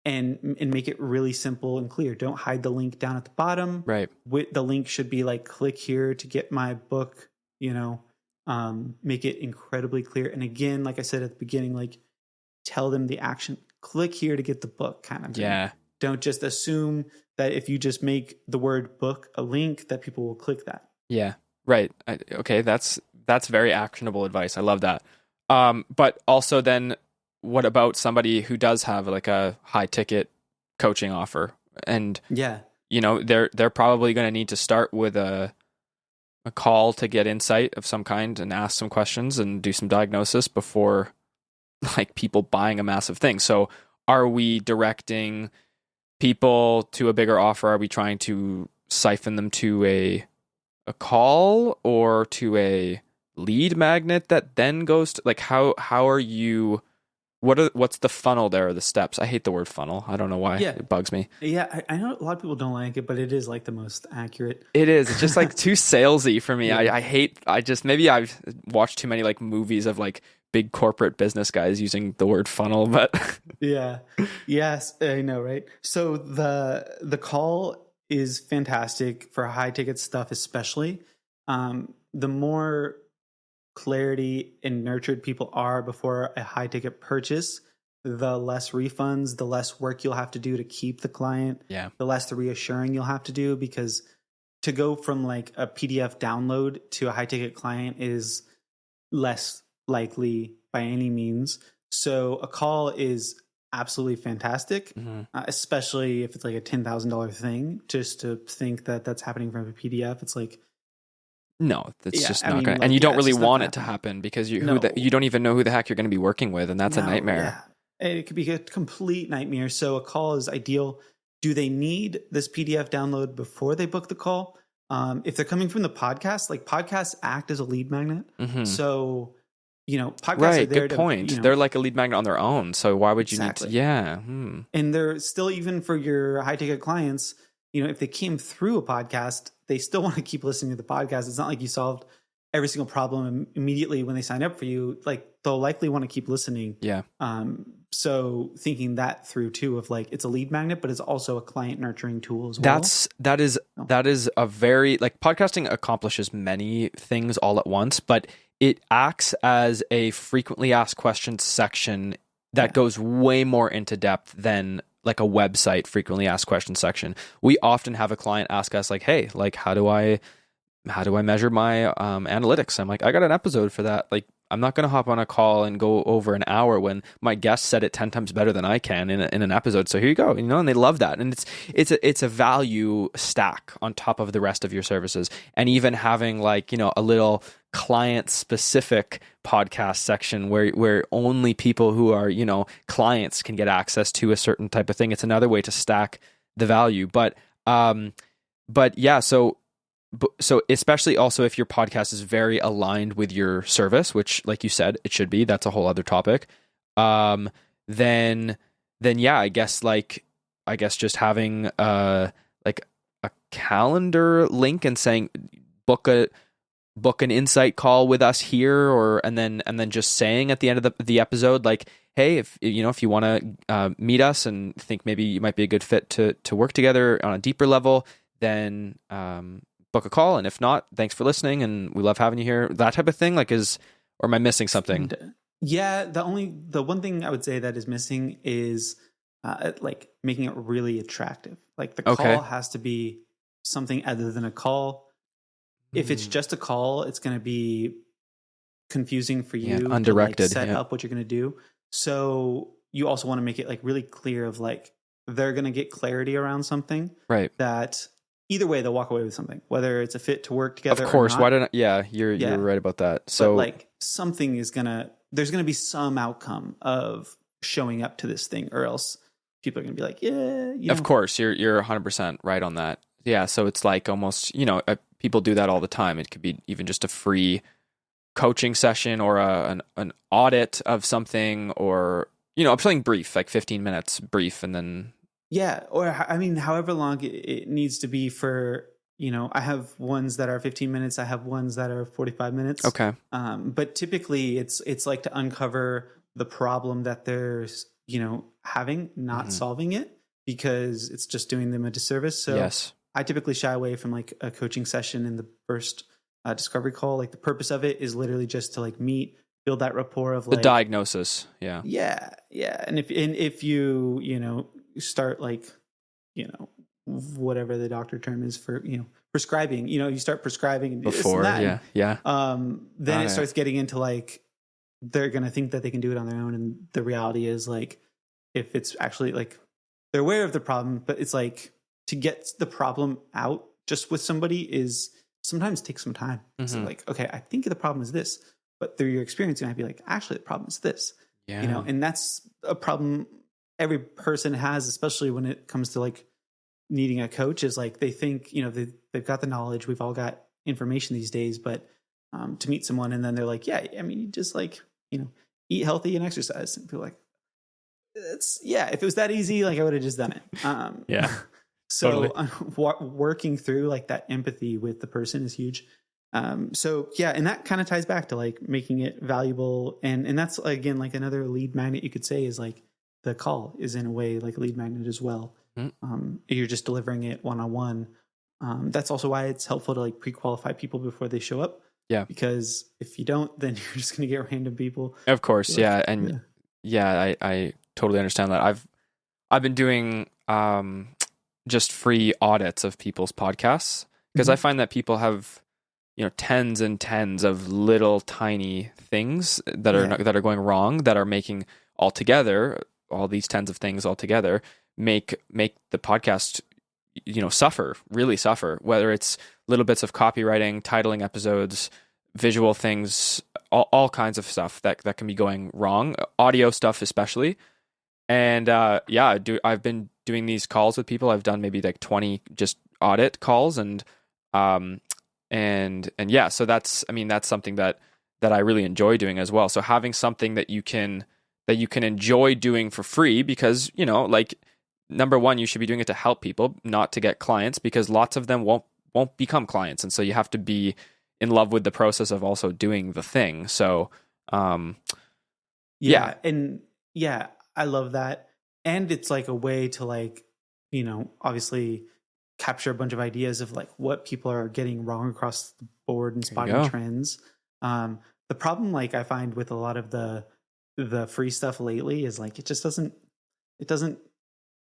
And make it really simple and clear. Don't hide the link down at the bottom. Right. The link should be like, click here to get my book, make it incredibly clear. And again, like I said at the beginning, like tell them the action, click here to get the book kind of thing. Yeah. Don't just assume that if you just make the word book a link that people will click that. Yeah. Right. Okay. That's very actionable advice. I love that. But also then what about somebody who does have like a high ticket coaching offer and they're probably going to need to start with a call to get insight of some kind and ask some questions and do some diagnosis before like people buying a massive thing. So are we directing people to a bigger offer? Are we trying to siphon them to a call or to a lead magnet that then goes to like how are you what's the funnel there, or the steps? I hate the word funnel. I don't know why. It bugs me.
Yeah, I know a lot of people don't like it, but it is like the most accurate.
It is. It's just like too salesy for me. Maybe I've watched too many like movies of like big corporate business guys using the word funnel, but
yes, I know, right? So the call is fantastic for high ticket stuff, especially. The more clarity and nurtured people are before a high ticket purchase, the less refunds, the less work you'll have to do to keep the client, the less the reassuring you'll have to do, because to go from like a PDF download to a high ticket client is less likely by any means. So a call is absolutely fantastic, especially if it's like a $10,000 thing. Just to think that that's happening from a PDF, it's like,
no, that's just not going to, and you don't really want it to happen because you don't even know who the heck you're going to be working with. And that's a nightmare.
It could be a complete nightmare. So a call is ideal. Do they need this PDF download before they book the call? If they're coming from the podcast, like podcasts act as a lead magnet. So, podcasts are there.
Good point. They're like a lead magnet on their own. So why would you need to? Yeah.
And they're still, even for your high ticket clients, if they came through a podcast, they still want to keep listening to the podcast. It's not like you solved every single problem immediately when they sign up for you. Like they'll likely want to keep listening. Yeah. So thinking that through too, of like, it's a lead magnet, but it's also a client nurturing tool as well.
That is a very, like, podcasting accomplishes many things all at once, but it acts as a frequently asked questions section that goes way more into depth than like a website frequently asked questions section. We often have a client ask us like, hey, like, how do I measure my analytics? I'm like, I got an episode for that. Like, I'm not going to hop on a call and go over an hour when my guest said it 10 times better than I can in an episode. So here you go, and they love that. And it's a value stack on top of the rest of your services. And even having like, a little client specific podcast section where only people who are, clients can get access to a certain type of thing. It's another way to stack the value. But yeah, so especially also if your podcast is very aligned with your service, which, like you said, it should be, that's a whole other topic. Then yeah, I guess just having like a calendar link and saying book book an insight call with us here, or and then just saying at the end of the episode, like, hey, if you want to meet us and think maybe you might be a good fit to work together on a deeper level, then book a call. And if not, thanks for listening, and we love having you here. That type of thing, like, or am I missing something?
Yeah, the one thing I would say that is missing is like making it really attractive. Like the call has to be something other than a call. If it's just a call, it's going to be confusing for you,
undirected,
to like set up what you're going to do. So you also want to make it like really clear of like, they're going to get clarity around something,
right?
That either way they'll walk away with something, whether it's a fit to work together.
Of course.
Or not.
Why didn't? Yeah, you're right about that. So
but like something there's going to be some outcome of showing up to this thing, or else people are going to be like, yeah,
Of course, you're 100% right on that. Yeah. So it's like almost, people do that all the time. It could be even just a free coaching session or an audit of something, or something brief, like 15 minutes brief, and then
or I mean, however long it needs to be for. I have ones that are 15 minutes. I have ones that are 45 minutes.
Okay.
But typically it's like to uncover the problem that they're having, not solving it, because it's just doing them a disservice. So
yes.
I typically shy away from like a coaching session in the first discovery call. Like the purpose of it is literally just to like meet, build that rapport of like
the diagnosis. Yeah.
Yeah. And if you start like, whatever the doctor term is for, prescribing, you start prescribing
before.
Then
it
starts getting into like, they're going to think that they can do it on their own. And the reality is like, if it's actually like, they're aware of the problem, but it's like, to get the problem out just with somebody is sometimes takes some time. So like, okay, I think the problem is this, but through your experience, you might be like, actually the problem is this, and that's a problem every person has, especially when it comes to like needing a coach, is like, they think, they've got the knowledge. We've all got information these days, but to meet someone and then they're like, yeah, I mean, you just like, eat healthy and exercise, and feel like if it was that easy, like I would have just done it. So totally. Working through like that empathy with the person is huge. And that kind of ties back to like making it valuable. And that's again, like another lead magnet you could say is like the call is in a way like a lead magnet as well. You're just delivering it one-on-one. That's also why it's helpful to like pre-qualify people before they show up. Yeah. Because if you don't, then you're just going to get random people.
Of course. Like, yeah. And I totally understand that. I've been doing, just free audits of people's podcasts, because I find that people have, tens and tens of little tiny things that are going wrong, that are making altogether, all these tens of things altogether make the podcast, really suffer, whether it's little bits of copywriting, titling episodes, visual things, all kinds of stuff that can be going wrong, audio stuff especially. And I've been doing these calls with people. I've done maybe like 20 just audit calls, and so that's something that I really enjoy doing as well. So having something that you can enjoy doing for free, because like, number one, you should be doing it to help people, not to get clients, because lots of them won't become clients, and so you have to be in love with the process of also doing the thing. So
I love that. And it's like a way to like, obviously capture a bunch of ideas of like what people are getting wrong across the board and spotting trends. The problem, like I find with a lot of the free stuff lately, is like, it just doesn't,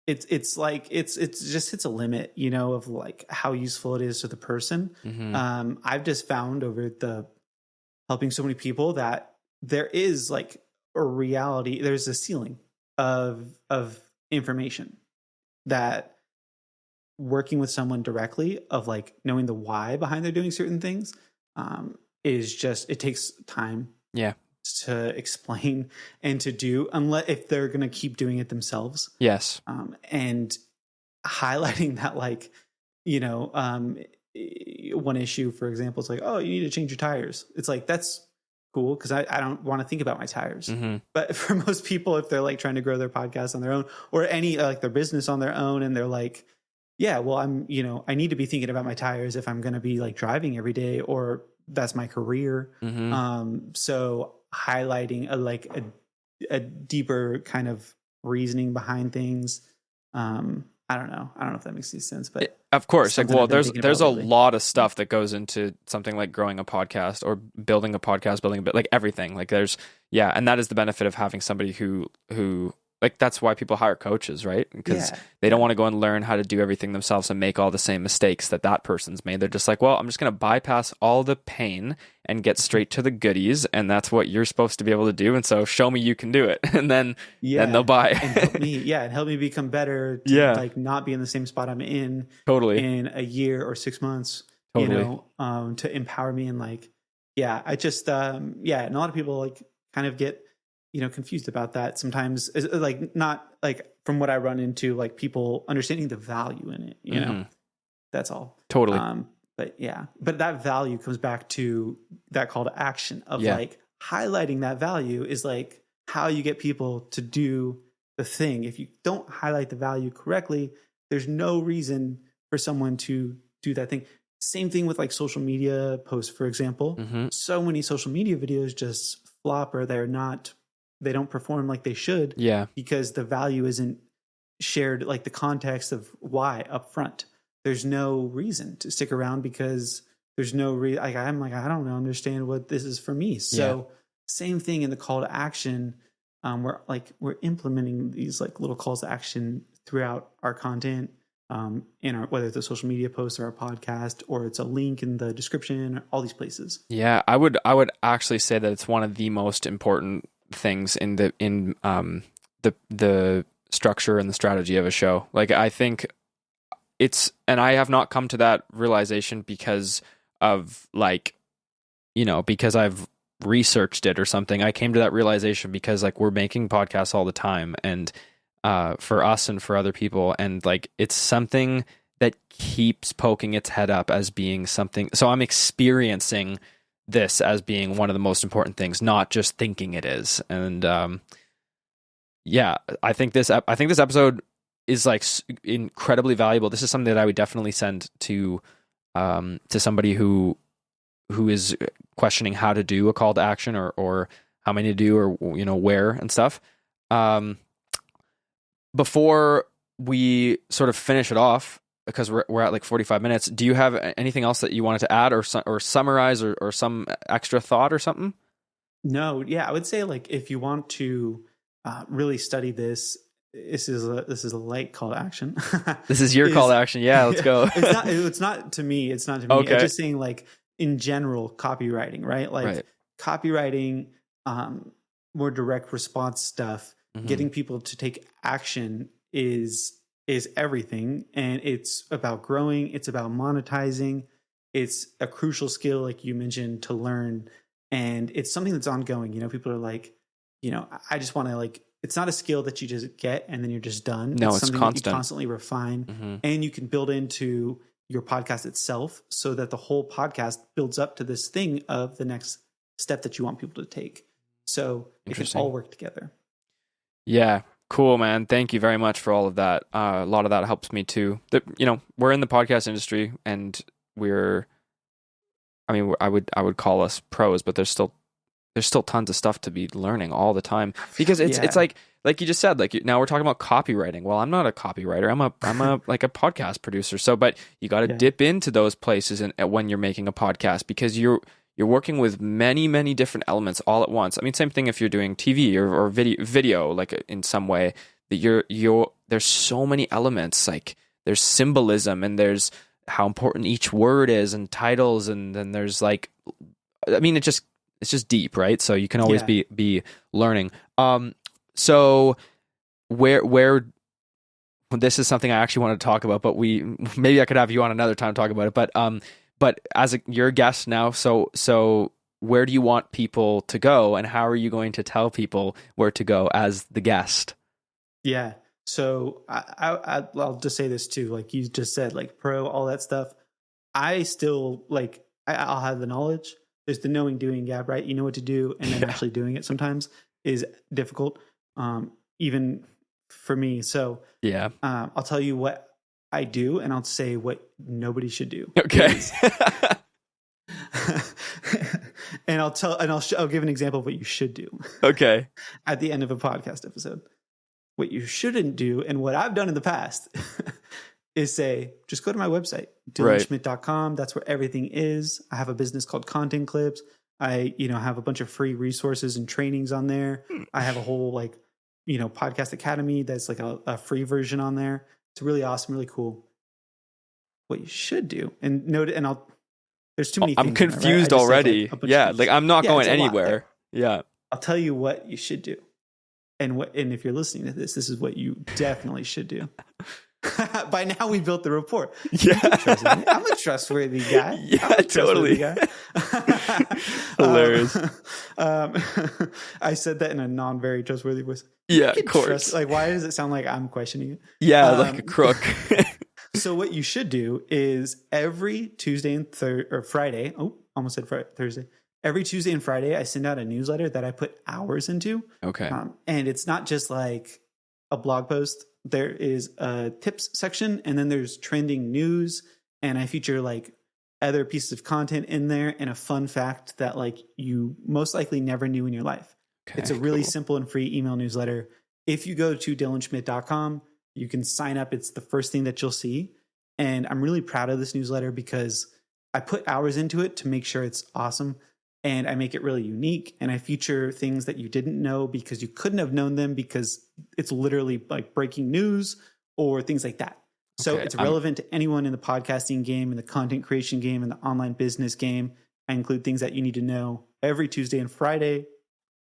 it's like, it's just hits a limit, of like how useful it is to the person. I've just found over the helping so many people that there is like a reality, there's a ceiling of information that working with someone directly, of like knowing the why behind they're doing certain things, is just, it takes time to explain and to do, unless if they're going to keep doing it themselves. Yes. And highlighting that, like, one issue, for example, it's like, oh, you need to change your tires. It's like, that's cool, because I don't want to think about my tires. But for most people, if they're like trying to grow their podcast on their own, or any like their business on their own, and they're like, yeah, well, I need to be thinking about my tires if I'm going to be like driving every day, or that's my career. So highlighting a deeper kind of reasoning behind things. I don't know if that makes any sense, but
of course, like, well, there's a
lately.
lot of stuff that goes into something like growing a podcast or building a podcast, building a bit, like everything. Like there's, and that is the benefit of having somebody who like, that's why people hire coaches, right? Because they don't want to go and learn how to do everything themselves and make all the same mistakes that person's made. They're just like, well, I'm just going to bypass all the pain and get straight to the goodies. And that's what you're supposed to be able to do. And so show me you can do it. And then they'll buy.
and help me become better to like not be in the same spot I'm in in a year or 6 months, to empower me. And like, I just, and a lot of people like kind of get, confused about that sometimes, like, not like from what I run into, like people understanding the value in it, know, that's all.
Totally.
But that value comes back to that call to action of like highlighting that value is like how you get people to do the thing. If you don't highlight the value correctly, there's no reason for someone to do that thing. Same thing with like social media posts, for example. So many social media videos just flop, or they don't perform like they should. Because the value isn't shared, like the context of why up front. There's no reason to stick around because there's no reason. Like, I'm like, I don't understand what this is for me. So same thing in the call to action. We're implementing these like little calls to action throughout our content, in our, whether it's a social media post or a podcast, or it's a link in the description, or all these places.
Yeah, I would actually say that it's one of the most important things in the structure and the strategy of a show. Like, I think and I have not come to that realization because of like, because I've researched it or something. I came to that realization because like we're making podcasts all the time, and for us and for other people, and like it's something that keeps poking its head up as being something. So I'm experiencing this as being one of the most important things, not just thinking it is. And I think this episode is like incredibly valuable. This is something that I would definitely send to somebody who is questioning how to do a call to action, or how many to do, or where and stuff. Before we sort of finish it off, because we're at like 45 minutes, do you have anything else that you wanted to add or summarize, or some extra thought or something?
No, I would say like if you want to really study this, this is a light call to action.
This is your call to action. Yeah, let's go.
It's not to me. It's not to me.
Okay.
I'm just saying like in general copywriting, right? Like copywriting, more direct response stuff, getting people to take action is everything. And it's about growing. It's about monetizing. It's a crucial skill, like you mentioned, to learn. And it's something that's ongoing. People are like, I just want to like, it's not a skill that you just get and then you're just done.
No,
it's something
constant.
that you constantly refine, and you can build into your podcast itself so that the whole podcast builds up to this thing of the next step that you want people to take. So it can all work together. Yeah.
Cool, man. Thank you very much for all of that. A lot of that helps me too. We're in the podcast industry, and I would call us pros, but there's still tons of stuff to be learning all the time, because it's like you just said, like now we're talking about copywriting. Well, I'm not a copywriter. I'm a like a podcast producer. So, but you got to dip into those places when you're making a podcast, because you're working with many, many different elements all at once. I mean, same thing if you're doing TV or video, like in some way, that there's so many elements. Like there's symbolism, and there's how important each word is, and titles, and then there's like, I mean, it's just deep, right? So you can always be learning. So where this is something I actually want to talk about, but maybe I could have you on another time to talk about it. But as you're a guest now, so where do you want people to go, and how are you going to tell people where to go as the guest? Yeah.
So I'll just say this too, like you just said, like pro, all that stuff. I still like, I'll have the knowledge. There's the knowing, doing gap, right? You know what to do, and then actually doing it sometimes is difficult, even for me. So I'll tell you what I do, and I'll say what nobody should do.
Okay.
And I'll give an example of what you should do.
Okay.
At the end of a podcast episode. What you shouldn't do, and what I've done in the past, is say, just go to my website, dylanschmidt.com. That's where everything is. I have a business called Content Clips. I, have a bunch of free resources and trainings on there. I have a whole podcast academy that's like a free version on there. It's really awesome, really cool. What you should do, and note it, and there's too many things.
I'm confused already. Yeah, like I'm not going anywhere. Yeah.
I'll tell you what you should do. And if you're listening to this is what you definitely should do. By now we built the rapport.
Yeah.
I'm a trustworthy guy.
Yeah, totally.
Guy.
Hilarious.
I said that in a non-very trustworthy voice.
Yeah, of course.
Why does it sound like I'm questioning it?
Yeah, like a crook.
So what you should do is every Tuesday and Friday. Oh, almost said Thursday. Every Tuesday and Friday, I send out a newsletter that I put hours into.
Okay.
And it's not just like a blog post. There is a tips section, and then there's trending news, and I feature like other pieces of content in there and a fun fact that like you most likely never knew in your life. Okay, it's a really simple and free email newsletter. If you go to dylanschmidt.com, you can sign up. It's the first thing that you'll see. And I'm really proud of this newsletter because I put hours into it to make sure it's awesome. And I make it really unique, and I feature things that you didn't know because you couldn't have known them because it's literally like breaking news or things like that. So it's relevant to anyone in the podcasting game, in the content creation game, in the online business game. I include things that you need to know every Tuesday and Friday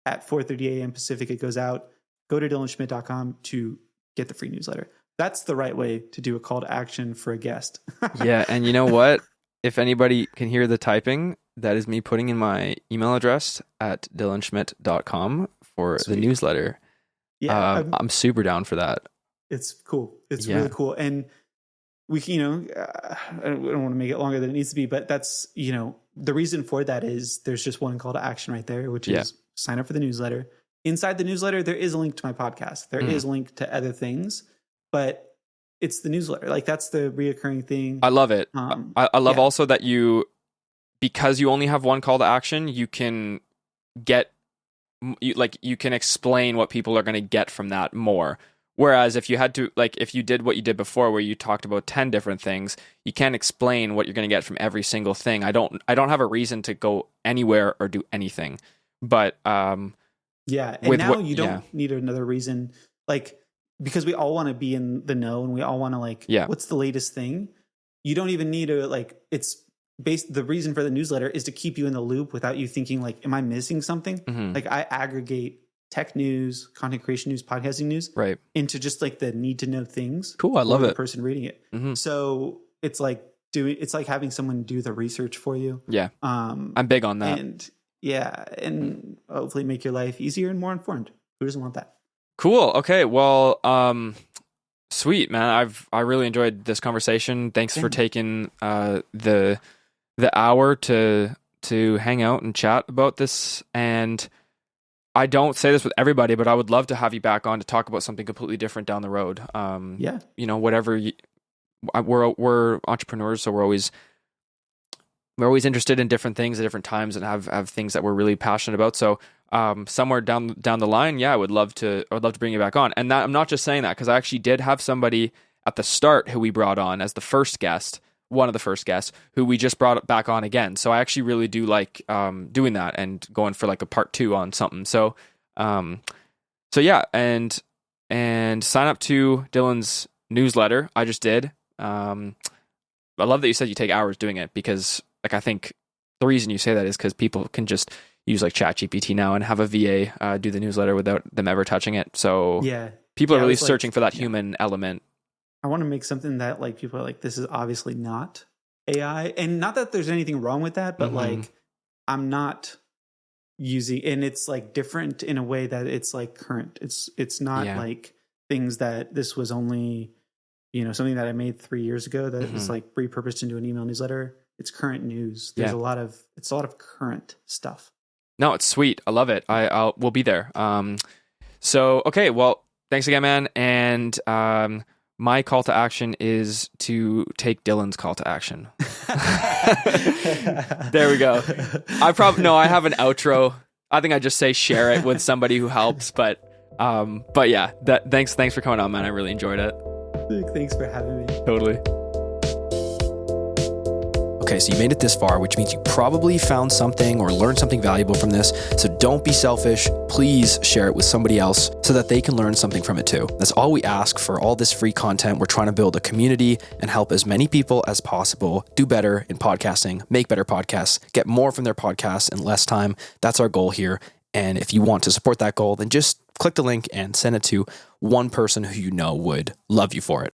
at 4:30 a.m. Pacific. It goes out. Go to dylanschmidt.com to get the free newsletter. That's the right way to do a call to action for a guest.
Yeah, and you know what? If anybody can hear the typing, that is me putting in my email address at dylanschmidt.com for the newsletter. Yeah. I'm super down for that.
It's cool. It's really cool. And we can, I don't want to make it longer than it needs to be, but that's, the reason for that is there's just one call to action right there, which is sign up for the newsletter. Inside the newsletter, there is a link to my podcast. There is a link to other things, but it's the newsletter. Like that's the reoccurring thing.
I love it. I love also that because you only have one call to action, you can you can explain what people are going to get from that more. Whereas if you had to, if you did what you did before, where you talked about 10 different things, you can't explain what you're going to get from every single thing. I don't have a reason to go anywhere or do anything. But and
now you don't need another reason, because we all want to be in the know and we all want to what's the latest thing? You don't even need to the reason for the newsletter is to keep you in the loop without you thinking am I missing something? Mm-hmm. I aggregate tech news, content creation news, podcasting news, into just the need to know things.
Cool. I love it.
The person reading it. Mm-hmm. So it's like having someone do the research for you.
Yeah. I'm big on that.
And hopefully make your life easier and more informed. Who doesn't want that? Cool.
Okay. Well, sweet, man. I really enjoyed this conversation. Thanks for taking the hour to hang out and chat about this. And I don't say this with everybody, but I would love to have you back on to talk about something completely different down the road. Whatever. We're entrepreneurs, so we're always interested in different things at different times and have things that we're really passionate about. So somewhere down the line, I would love to bring you back on. And that, I'm not just saying that because I actually did have somebody at the start who we brought on as the first guest, one of the first guests, who we just brought back on again. So I actually really do like doing that and going for a part 2 on something. So and sign up to Dylan's newsletter. I just did. I love that you said you take hours doing it because I think the reason you say that is because people can just use ChatGPT now and have a VA do the newsletter without them ever touching it. So people are really searching for that human element.
I want to make something that people are this is obviously not AI, and not that there's anything wrong with that, but I'm not using, and it's different in a way that it's current. It's not things that this was only, something that I made 3 years ago that is repurposed into an email newsletter. It's current news. There's a lot of current stuff.
No, it's sweet. I love it. We'll be there. So, okay. Well, thanks again, man. And, My call to action is to take Dylan's call to action. There we go. I have an outro. I think I just say share it with somebody who helps, but yeah, thanks for coming on, man. I really enjoyed it.
Thanks for having me.
Totally. Okay, so you made it this far, which means you probably found something or learned something valuable from this. So don't be selfish. Please share it with somebody else so that they can learn something from it too. That's all we ask for all this free content. We're trying to build a community and help as many people as possible do better in podcasting, make better podcasts, get more from their podcasts in less time. That's our goal here. And if you want to support that goal, then just click the link and send it to one person who you know would love you for it.